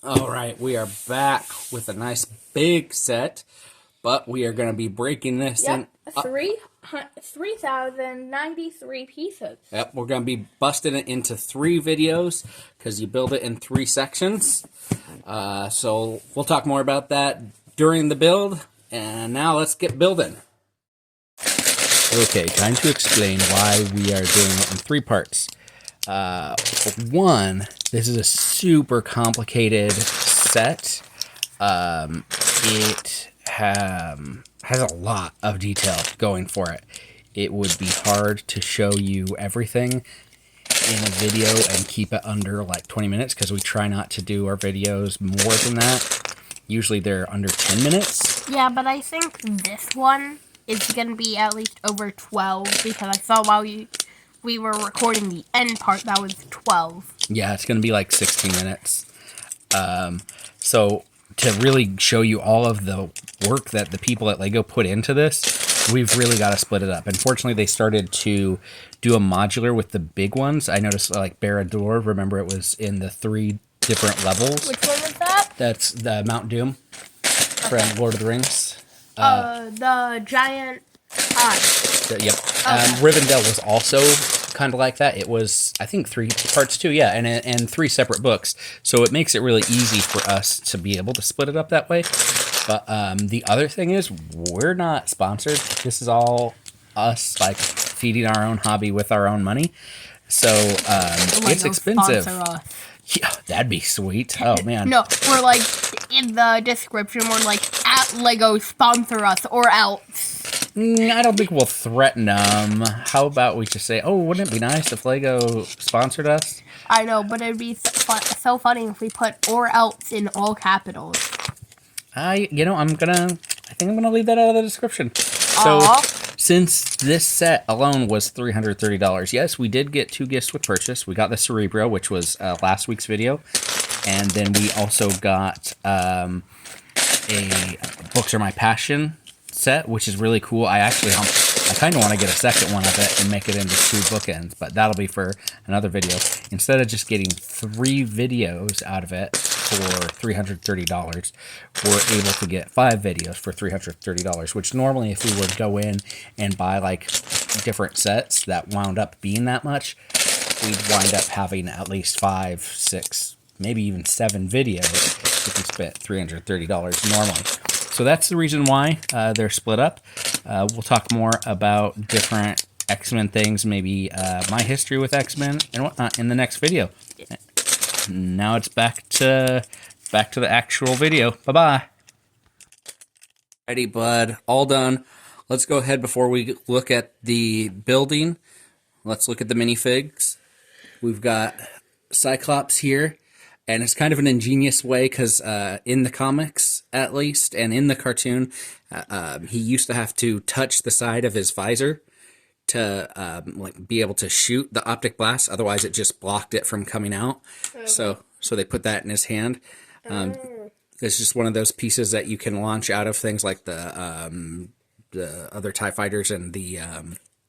All right, we are back with a nice big set, but we are going to be breaking this in. Yep, 3,093 pieces. Yep, we're going to be busting it into 3 videos because you build it in 3 sections. So we'll talk more about that during the build. And now let's get building. Okay, time to explain why we are doing it in 3 parts. One, this is a super complicated set. It has a lot of detail going for it. It would be hard to show you everything in a video and keep it under like 20 minutes because we try not to do our videos more than that. Usually they're under 10 minutes. Yeah, but I think this one is going to be at least over 12 because I saw while we were recording the end part that was 12. Yeah, it's going to be like 16 minutes. So to really show you all of the work that the people at Lego put into this, we've really got to split it up. Unfortunately, they started to do a modular with the big ones. I noticed like Barad-dûr, remember it was in the 3 different levels. Which one was that? That's the Mount Doom from Lord of the Rings. The giant eye. Yep. Rivendell was also kind of like that. It was, I think, 3 parts too, yeah, and 3 separate books. So it makes it really easy for us to be able to split it up that way. But the other thing is, we're not sponsored. This is all us, like, feeding our own hobby with our own money. So it's expensive. Yeah, that'd be sweet. Oh, man. No, we're like, in the description, we're like, at Lego sponsor us or else. I don't think we'll threaten them. How about we just say, oh, wouldn't it be nice if Lego sponsored us? I know, but it'd be so funny if we put or else in all capitals. I think I'm gonna leave that out of the description. So, since this set alone was $330, yes, we did get 2 gifts with purchase. We got the Cerebro, which was last week's video, and then we also got a Books Are My Passion set, which is really cool. I kind of want to get a second one of it and make it into 2 bookends, but that'll be for another video. Instead of just getting 3 videos out of it for $330, we're able to get 5 videos for $330, which normally if we would go in and buy like different sets that wound up being that much, we'd wind up having at least 5, 6, maybe even 7 videos if we spent $330 normally. So that's the reason why they're split up. We'll talk more about different X-Men things, maybe my history with X-Men and whatnot in the next video. Now it's back to the actual video. Bye-bye. Alrighty, bud. All done. Let's go ahead before we look at the building. Let's look at the minifigs. We've got Cyclops here. And it's kind of an ingenious way because in the comics, at least, and in the cartoon, he used to have to touch the side of his visor to be able to shoot the optic blast. Otherwise, it just blocked it from coming out. Okay. So they put that in his hand. It's just one of those pieces that you can launch out of things like the other TIE fighters and the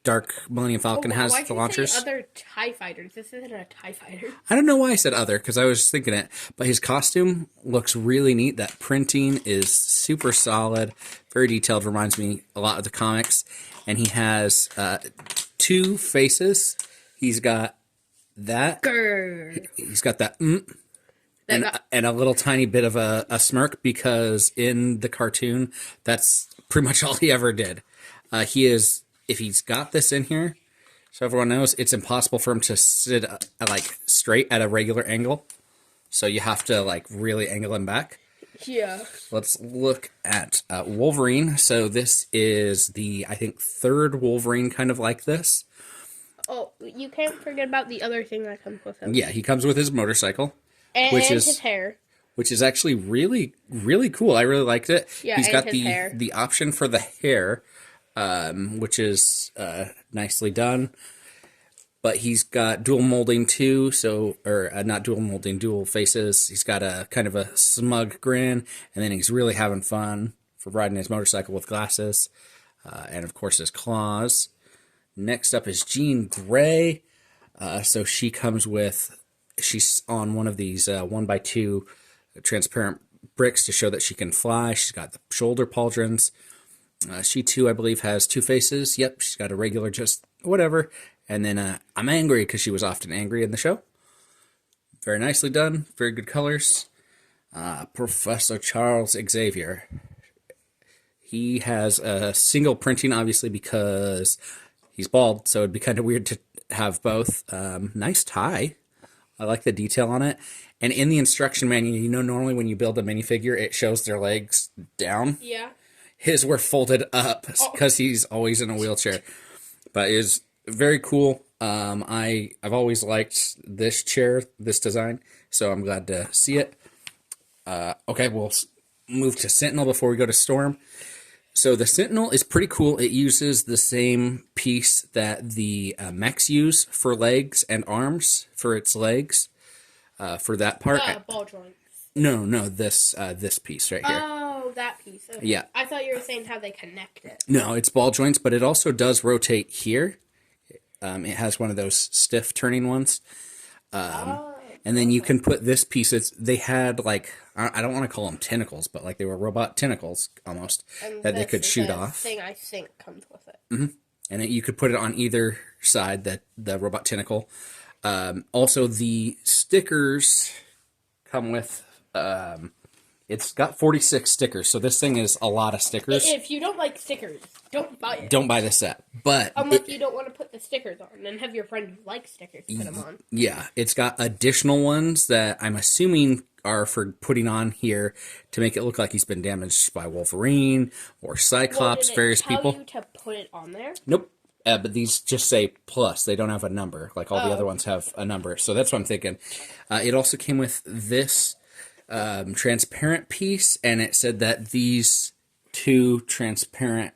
Dark Millennium Falcon has the launchers. Why did you say other TIE fighters? This isn't a TIE fighter. I don't know why I said other, because I was thinking it. But his costume looks really neat. That printing is super solid, very detailed, reminds me a lot of the comics. And he has 2 faces. He's got that. Grr. He's got that and a little tiny bit of a smirk, because in the cartoon, that's pretty much all he ever did. If he's got this in here, so everyone knows, it's impossible for him to sit like straight at a regular angle. So you have to like really angle him back. Yeah. Let's look at Wolverine. So this is the, I think, 3rd Wolverine kind of like this. Oh, you can't forget about the other thing that comes with him. Yeah, he comes with his motorcycle. And his hair. Which is actually really, really cool. I really liked it. Yeah, he's got hair. the option for the hair. Which is nicely done, but he's got dual molding too. Not dual molding, dual faces. He's got a kind of a smug grin, and then he's really having fun for riding his motorcycle with glasses, and of course his claws. Next up is Jean Grey. So she's on one of these 1x2 transparent bricks to show that she can fly. She's got the shoulder pauldrons. She too, I believe, has two faces. Yep, she's got a regular, just whatever. And then I'm angry because she was often angry in the show. Very nicely done. Very good colors. Professor Charles Xavier. He has a single printing, obviously, because he's bald, so it'd be kind of weird to have both. Nice tie. I like the detail on it. And in the instruction manual, you know, normally when you build a minifigure, it shows their legs down. Yeah. His were folded up because he's always in a wheelchair. But it was very cool. I've always liked this chair, this design, so I'm glad to see it. Okay, we'll move to Sentinel before we go to Storm. So the Sentinel is pretty cool. It uses the same piece that the mechs use for legs and arms for its legs. For that part. Ball joints. No, this piece right here. Oh, that piece. Okay. Yeah. I thought you were saying how they connect it. No, it's ball joints, but it also does rotate here. It has one of those stiff turning ones. And then you can put this piece. They had like, I don't want to call them tentacles, but like they were robot tentacles almost that they could shoot off. Thing I think comes with it. Mm-hmm. And you could put it on either side, the robot tentacle. Also, the stickers come with. It's got 46 stickers, so this thing is a lot of stickers. If you don't like stickers, don't buy it. Don't buy the set. But unless you don't want to put the stickers on, and have your friend who likes stickers put them on. Yeah, it's got additional ones that I'm assuming are for putting on here to make it look like he's been damaged by Wolverine or Cyclops, various people. Did it tell you to put it on there? Nope. But these just say plus. They don't have a number. Like all the other ones have a number. So that's what I'm thinking. It also came with this transparent piece, and it said that these two transparent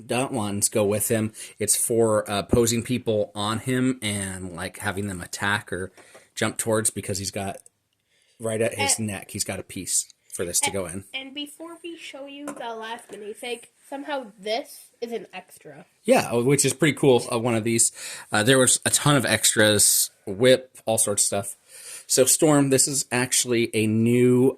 dot ones go with him. It's for posing people on him and like having them attack or jump towards, because he's got right at his neck. He's got a piece for this to go in. And before we show you the last minifig, somehow this is an extra. Yeah, which is pretty cool. One of these. There was a ton of extras, whip, all sorts of stuff. So Storm, this is actually a new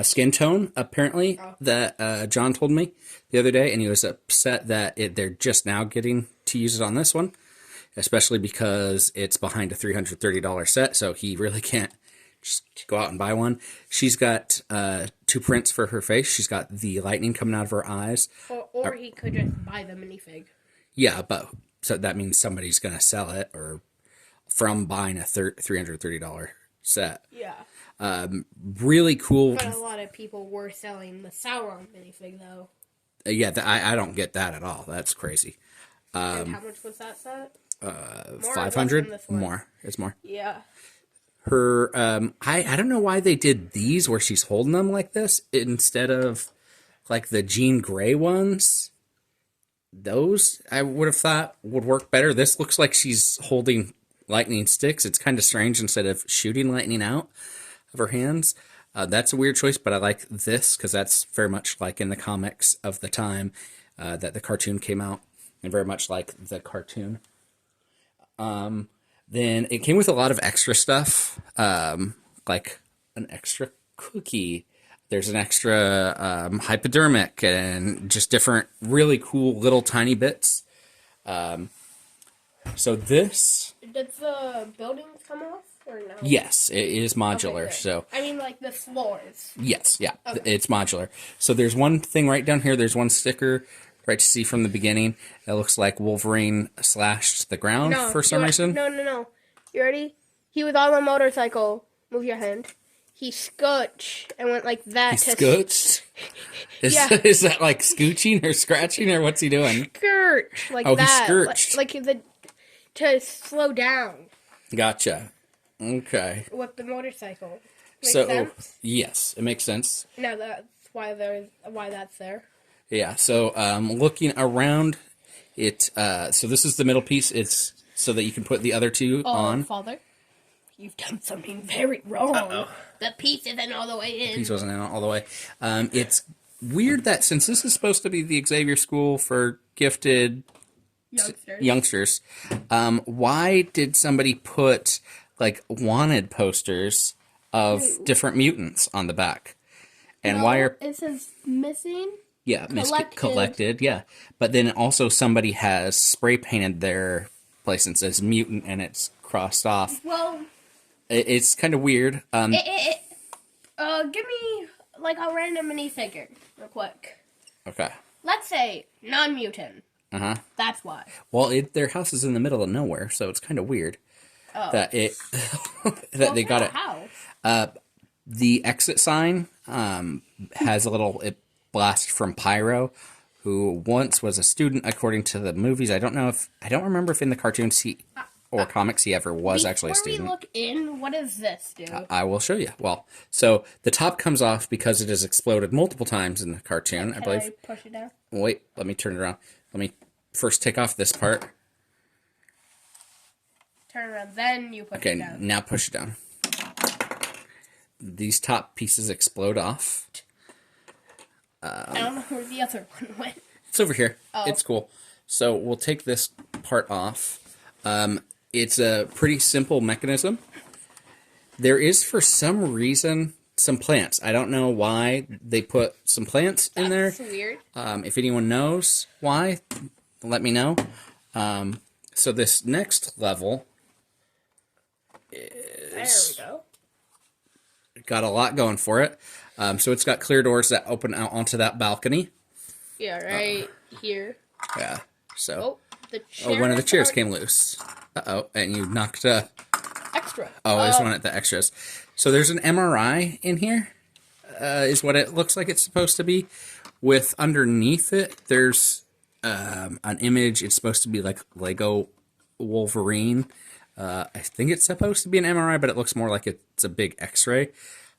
skin tone, apparently, that John told me the other day, and he was upset that they're just now getting to use it on this one, especially because it's behind a $330 set, so he really can't just go out and buy one. She's got two prints for her face. She's got the lightning coming out of her eyes. Or he could just buy the minifig. Yeah, but so that means somebody's going to sell it, or from buying a $330 set. Yeah. Really cool. But a lot of people were selling the Sauron minifig, though. Yeah, I don't get that at all. That's crazy. And how much was that set? 500? More. It's more. Yeah. Her, I don't know why they did these where she's holding them like this instead of like the Jean Grey ones. Those I would have thought would work better. This looks like she's holding lightning sticks. It's kind of strange instead of shooting lightning out of her hands. That's a weird choice, but I like this because that's very much like in the comics of the time that the cartoon came out, and very much like the cartoon. Then it came with a lot of extra stuff, like an extra cookie. There's an extra hypodermic and just different really cool little tiny bits. So this... Does the buildings come off or no? Yes, it is modular. Okay, so I mean, like the floors. Yes, yeah, okay. It's modular. So there's one thing right down here. There's one sticker right to see from the beginning. It looks like Wolverine slashed the ground for some reason. No. You ready? He was on a motorcycle. Move your hand. He scooched and went like that. He scooched? Is that like scooching or scratching, or what's he doing? Scourge, like that. He scourged. Like to slow down. Gotcha. Okay. With the motorcycle. Makes sense? Yes, it makes sense. No, that's why that's there. Yeah, so looking around it, so this is the middle piece. It's so that you can put the other two on. Father, you've done something very wrong. Uh-oh. The piece isn't all the way in. The piece wasn't in all the way. It's weird that since this is supposed to be the Xavier School for gifted youngsters, why did somebody put like wanted posters of different mutants on the back. And why are... It says missing? Yeah, collected, yeah. But then also somebody has spray painted their place and says mutant and it's crossed off. Well... It's kind of weird. Give me, like, a random minifigure, real quick. Okay. Let's say non-mutant. Uh-huh. That's why. Well, their house is in the middle of nowhere, so it's kind of weird that they got it. House? The exit sign has a little blast from Pyro, who once was a student, according to the movies. I don't remember if in the cartoons or comics he ever was actually a student. Before we look in, what does this do? I will show you. Well, so the top comes off because it has exploded multiple times in the cartoon, I believe. Can I push it down? Wait, let me turn it around. Let me first take off this part. Turn around, then you push it down. Okay, now push it down. These top pieces explode off. I don't know where the other one went. It's over here. Oh. It's cool. So we'll take this part off. It's a pretty simple mechanism. There is, for some reason, some plants. I don't know why they put some plants in there. That's weird. If anyone knows why, let me know. So this next level is... There we go. Got a lot going for it. So it's got clear doors that open out onto that balcony. Yeah, right here. Yeah. So. The chair one of the chairs came loose. Uh-oh. And you knocked extra. Oh, I just wanted the extras. So there's an MRI in here, is what it looks like it's supposed to be. With underneath it, there's an image. It's supposed to be like Lego Wolverine. I think it's supposed to be an MRI, but it looks more like it's a big X-ray.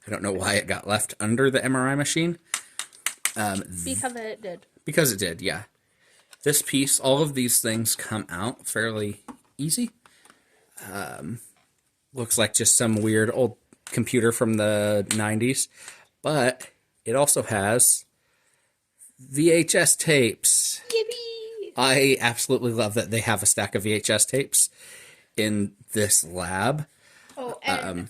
I don't know why it got left under the MRI machine. Because it did. Because it did, yeah. This piece, all of these things come out fairly easy. Looks like just some weird old computer from the 90s. But it also has VHS tapes. Yippee! I absolutely love that they have a stack of VHS tapes in this lab. Oh, and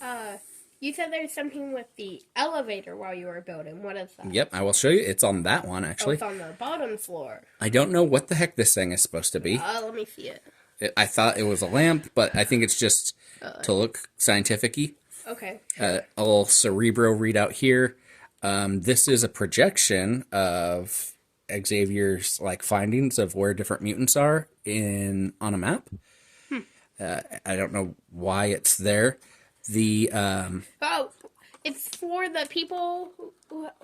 you said there's something with the elevator while you were building. What is that? Yep, I will show you. It's on that one, actually. Oh, it's on the bottom floor. I don't know what the heck this thing is supposed to be. Let me see it. I thought it was a lamp, but I think it's just to look scientific-y. Okay. A little Cerebro readout here. This is a projection of Xavier's findings of where different mutants are on a map. I don't know why it's there. It's for the people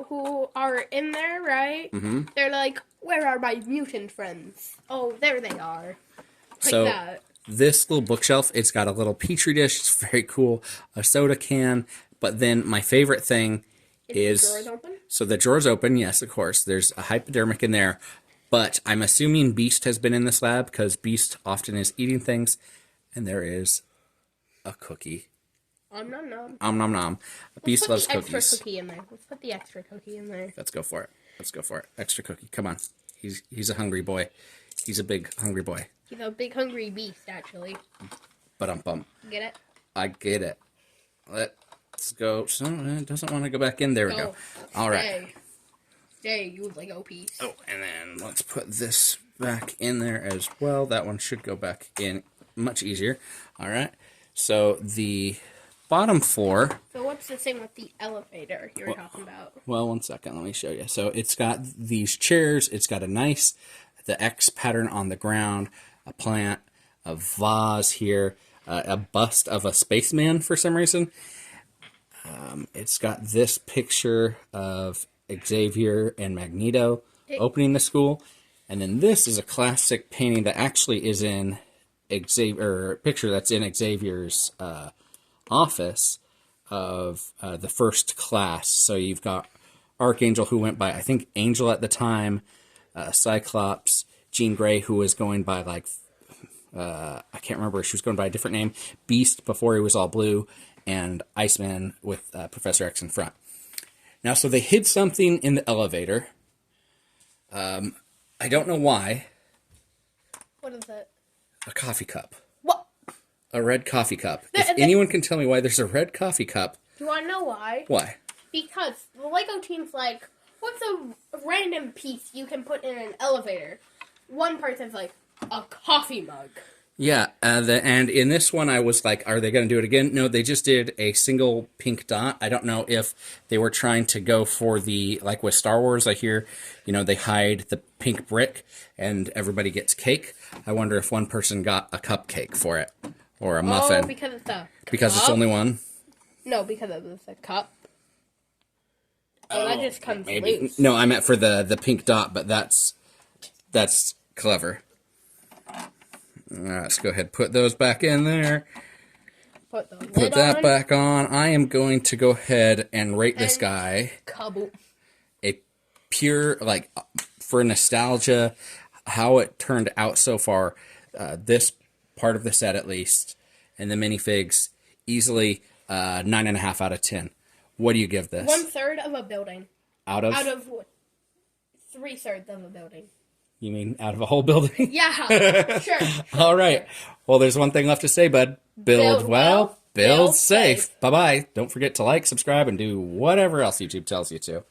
who are in there, right? Mm-hmm. They're like, where are my mutant friends? Oh, there they are. So that. This little bookshelf, it's got a little petri dish. It's very cool. A soda can. But then my favorite thing is... the drawers open? So the drawer's open, yes, of course. There's a hypodermic in there. But I'm assuming Beast has been in this lab because Beast often is eating things. And there is a cookie. Nom nom nom. Nom nom. Beast loves cookies. Let's put the extra cookie in there. Let's put the extra cookie in there. Let's go for it. Let's go for it. Extra cookie. Come on. He's a hungry boy. He's a big hungry boy. He's a big hungry beast, actually. Ba-dum-bum. Get it? I get it. Let's go. So it doesn't want to go back in. There we go. All right. Stay, you Lego piece. Oh, and then let's put this back in there as well. That one should go back in much easier. All right. So the bottom floor. So what's the thing with the elevator you were talking about? Well, one second. Let me show you. So it's got these chairs. It's got the X pattern on the ground, a plant, a vase here, a bust of a spaceman for some reason. It's got this picture of Xavier and Magneto opening the school. And then this is a classic painting that actually is in picture that's in Xavier's office of the first class. So you've got Archangel, who went by, I think, Angel at the time, Cyclops, Jean Grey, who was going by I can't remember, she was going by a different name, Beast before he was all blue, and Iceman with Professor X in front. Now, so they hid something in the elevator. I don't know why. What is it? A coffee cup. What? A red coffee cup. If anyone can tell me why there's a red coffee cup want to know why? Why? Because the Lego team's like, what's a random piece you can put in an elevator? One person's like, a coffee mug. Yeah, and in this one I was like, are they going to do it again? No, they just did a single pink dot. I don't know if they were trying to go for the, like with Star Wars, I hear, they hide the pink brick and everybody gets cake. I wonder if one person got a cupcake for it, or a muffin. Oh, because it's a cup? Because it's only one? No, because it's a cup. Oh, that just comes loose. No, I meant for the pink dot, but that's clever. Let's go ahead and put those back in there. Put the lid Put that on. back on. I am going to go ahead and rate this guy Kaboom. a pure, like, for nostalgia, how it turned out so far, this part of the set at least, and the minifigs, easily 9.5 out of 10. What do you give this? 1/3 of a building. Out of? Out of 3/3 of a building. You mean out of a whole building? Yeah, sure. All right. Well, there's one thing left to say, bud. Build well, build safe. Bye-bye. Don't forget to like, subscribe, and do whatever else YouTube tells you to.